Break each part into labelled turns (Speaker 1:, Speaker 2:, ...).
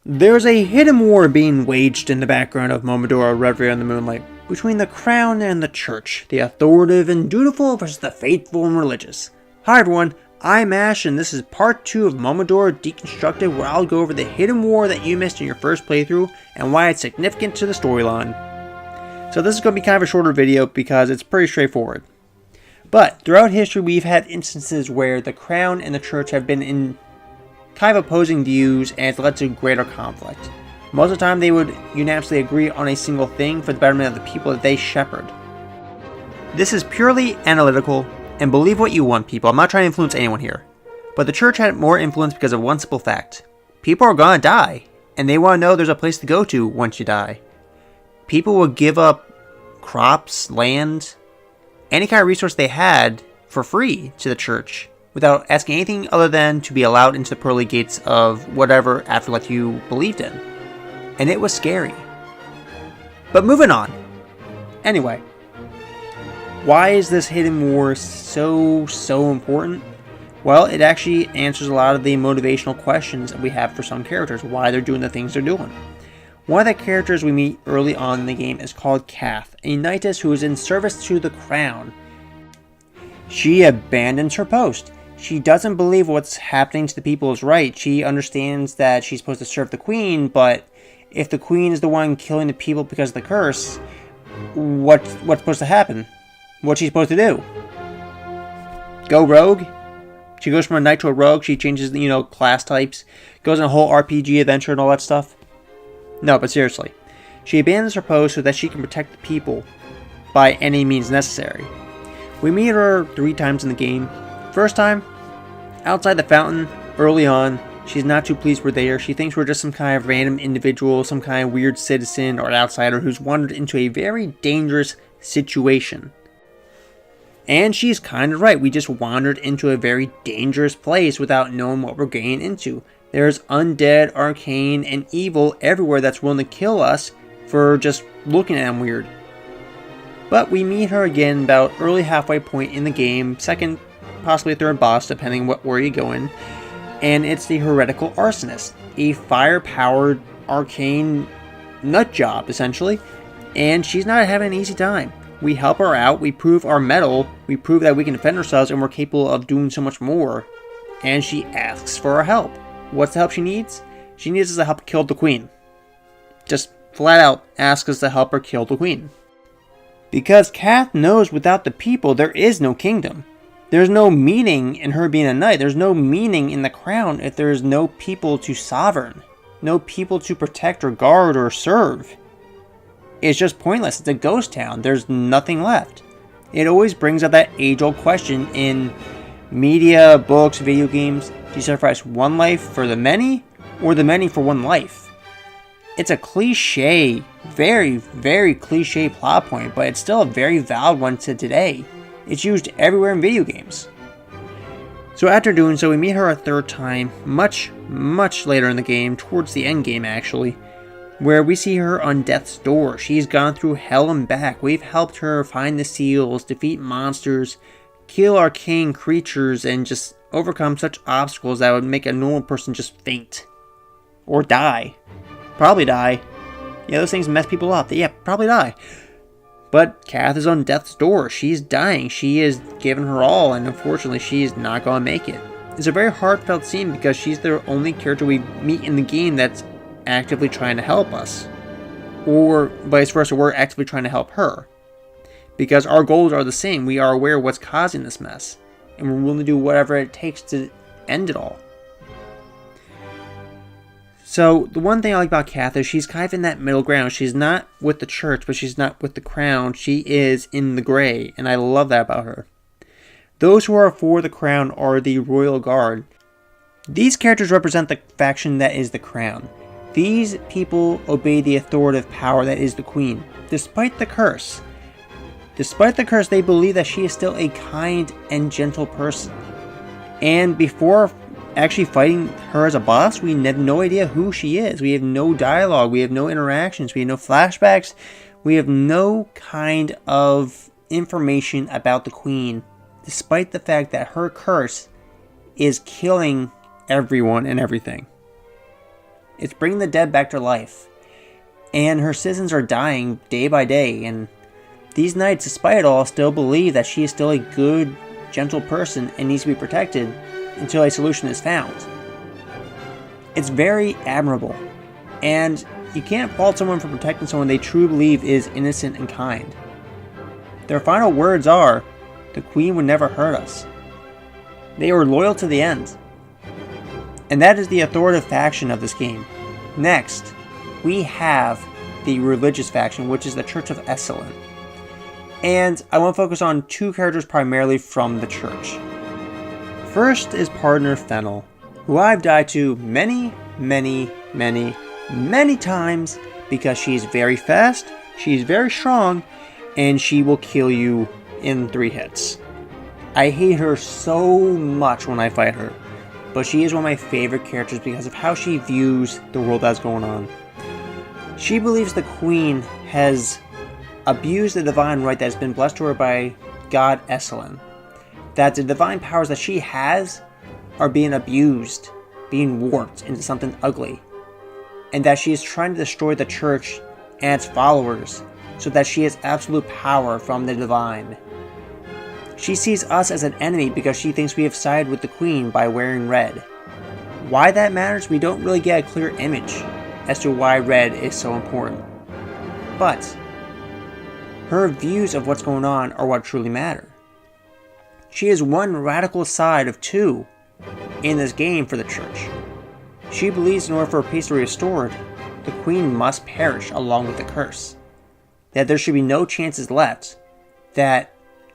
Speaker 1: There's a hidden war being waged in the background of Momodora Reverie in the Moonlight between the Crown and the Church, the authoritative and dutiful versus the faithful and religious. Hi everyone, I'm Ash and this is part 2 of Momodora Deconstructed, where I'll go over the hidden war that you missed in your first playthrough and why it's significant to the storyline. So this is going to be kind of a shorter video because it's pretty straightforward. But throughout history we've had instances where the Crown and the Church have been in kind of opposing views, and it's led to greater conflict. Most of the time they would unanimously agree on a single thing for the betterment of the people that they shepherd. This is purely analytical, and believe what you want, people. I'm not trying to influence anyone here. But the Church had more influence because of one simple fact. People are gonna die, and they want to know there's a place to go to once you die. People will give up crops, land, any kind of resource they had for free to the Church, without asking anything other than to be allowed into the pearly gates of whatever afterlife you believed in. And it was scary. But moving on. Anyway, why is this hidden war so important? Well, it actually answers a lot of the motivational questions that we have for some characters, why they're doing the things they're doing. One of the characters we meet early on in the game is called Kath, a knightess who is in service to the Crown. She abandons her post. She doesn't believe what's happening to the people is right. She understands that she's supposed to serve the Queen, but if the Queen is the one killing the people because of the curse, what's supposed to happen? What's she supposed to do? Go rogue? She goes from a knight to a rogue. She changes, class types. Goes on a whole RPG adventure and all that stuff. No, but seriously. She abandons her post so that she can protect the people by any means necessary. We meet her 3 times in the game. First time, outside the fountain, early on. She's not too pleased we're there. She thinks we're just some kind of random individual, some kind of weird citizen or outsider who's wandered into a very dangerous situation. And she's kind of right. We just wandered into a very dangerous place without knowing what we're getting into. There's undead, arcane, and evil everywhere that's willing to kill us for just looking at them weird. But we meet her again about early halfway point in the game, second, possibly third boss, depending where you go in. And it's the heretical arsonist, a fire-powered arcane nut job, essentially. And she's not having an easy time. We help her out, we prove our mettle, we prove that we can defend ourselves, and we're capable of doing so much more. And she asks for our help. What's the help she needs? She needs us to help kill the Queen. Just flat out ask us to help her kill the Queen. Because Kath knows without the people there is no kingdom. There's no meaning in her being a knight. There's no meaning in the Crown if there's no people to sovereign. No people to protect or guard or serve. It's just pointless. It's a ghost town. There's nothing left. It always brings up that age-old question in media, books, video games. Do you sacrifice one life for the many or the many for one life? It's a cliche, very, very cliche plot point, but it's still a very valid one to today. It's used everywhere in video games. So after doing so, we meet her a third time, much later in the game, towards the end game actually, where we see her on death's door. She's gone through hell and back. We've helped her find the seals, defeat monsters, kill arcane creatures, and just overcome such obstacles that would make a normal person just faint. Or die. Probably die. Yeah, those things mess people up. Yeah, probably die. But Kath is on death's door. She's dying. She is giving her all, and unfortunately she's not going to make it. It's a very heartfelt scene because she's the only character we meet in the game that's actively trying to help us. Or vice versa, we're actively trying to help her. Because our goals are the same. We are aware of what's causing this mess. And we're willing to do whatever it takes to end it all. So, the one thing I like about Kath is she's kind of in that middle ground. She's not with the Church, but she's not with the Crown. She is in the gray, and I love that about her. Those who are for the Crown are the Royal Guard. These characters represent the faction that is the Crown. These people obey the authoritative power that is the Queen, despite the curse. Despite the curse, they believe that she is still a kind and gentle person. And before actually fighting her as a boss, we have no idea who she is. We have no dialogue, we have no interactions, we have no flashbacks, we have no kind of information about the Queen, despite the fact that her curse is killing everyone and everything. It's bringing the dead back to life. And her citizens are dying day by day, and these knights, despite it all, still believe that she is still a good, gentle person and needs to be protected until a solution is found. It's very admirable, and you can't fault someone for protecting someone they truly believe is innocent and kind. Their final words are, "The Queen would never hurt us." They were loyal to the end. And that is the authoritative faction of this game. Next, we have the religious faction, which is the Church of Esalen. And I want to focus on two characters primarily from the church. First is partner Fennel, who I've died to many times because she's very fast, she's very strong, and she will kill you in 3 hits. I hate her so much when I fight her, but she is one of my favorite characters because of how she views the world that's going on. She believes the Queen has abused the divine right that has been blessed to her by God Esalen. That the divine powers that she has are being abused, being warped into something ugly. And that she is trying to destroy the church and its followers so that she has absolute power from the divine. She sees us as an enemy because she thinks we have sided with the Queen by wearing red. Why that matters, we don't really get a clear image as to why red is so important. But her views of what's going on are what truly matter. She is one radical side of two in this game for the church. She believes in order for peace to be restored, the Queen must perish along with the curse. That there should be no chances left. That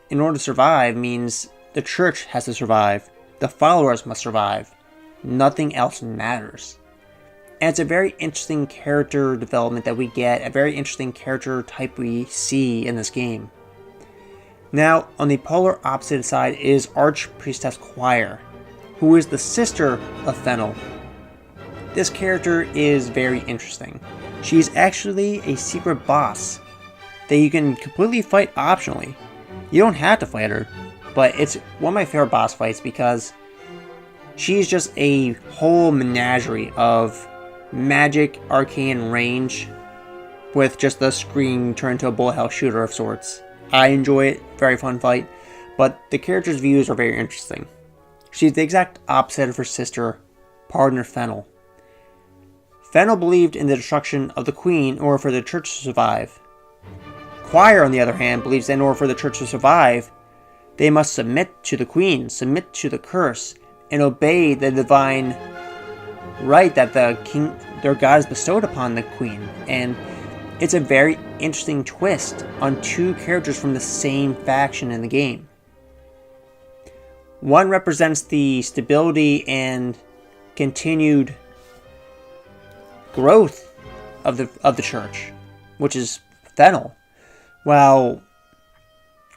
Speaker 1: in order to survive means the church has to survive. The followers must survive. Nothing else matters. And it's a very interesting character development that we get, a very interesting character type we see in this game. Now, on the polar opposite side is Archpriestess Choir, who is the sister of Fennel. This character is very interesting. She's actually a secret boss that you can completely fight optionally. You don't have to fight her, but it's one of my favorite boss fights because she's just a whole menagerie of magic, arcane range with just the screen turned to a bullet hell shooter of sorts. I enjoy it, very fun fight, but the character's views are very interesting. She's the exact opposite of her sister, partner Fennel. Fennel believed in the destruction of the Queen in order for the church to survive. Choir, on the other hand, believes that in order for the church to survive, they must submit to the Queen, submit to the curse, and obey the divine right that the king, their god, has bestowed upon the Queen. And it's a very interesting twist on two characters from the same faction in the game. One represents the stability and continued growth of the church, which is Fennel, while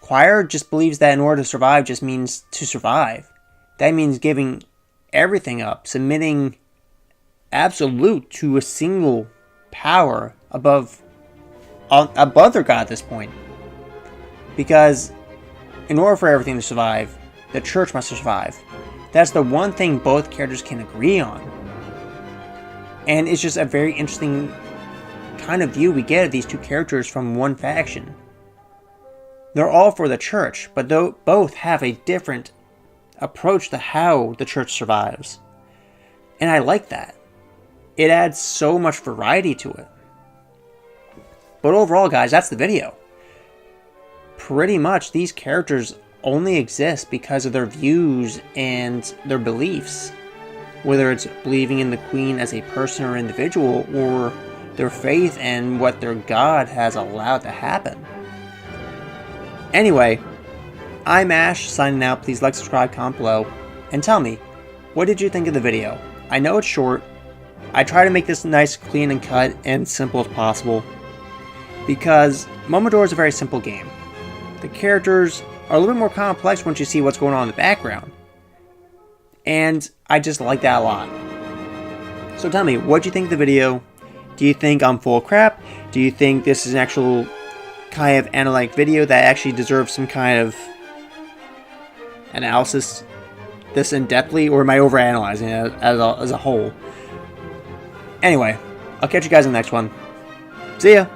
Speaker 1: Choir just believes that in order to survive just means to survive. That means giving everything up, submitting absolute to a single power above their god at this point. Because in order for everything to survive, the church must survive. That's the one thing both characters can agree on. And it's just a very interesting kind of view we get of these two characters from one faction. They're all for the church, but both have a different approach to how the church survives. And I like that. It adds so much variety to it. But overall, guys, that's the video. Pretty much these characters only exist because of their views and their beliefs. Whether it's believing in the Queen as a person or individual, or their faith and what their god has allowed to happen. Anyway, I'm Ash, signing out. Please like, subscribe, comment below, and tell me, what did you think of the video? I know it's short. I try to make this nice, clean, and cut, and simple as possible, because Momodora is a very simple game. The characters are a little bit more complex once you see what's going on in the background. And I just like that a lot. So tell me, what do you think of the video? Do you think I'm full of crap? Do you think this is an actual kind of analytic video that actually deserves some kind of analysis this in-depthly? Or am I overanalyzing it as a whole? Anyway, I'll catch you guys in the next one. See ya!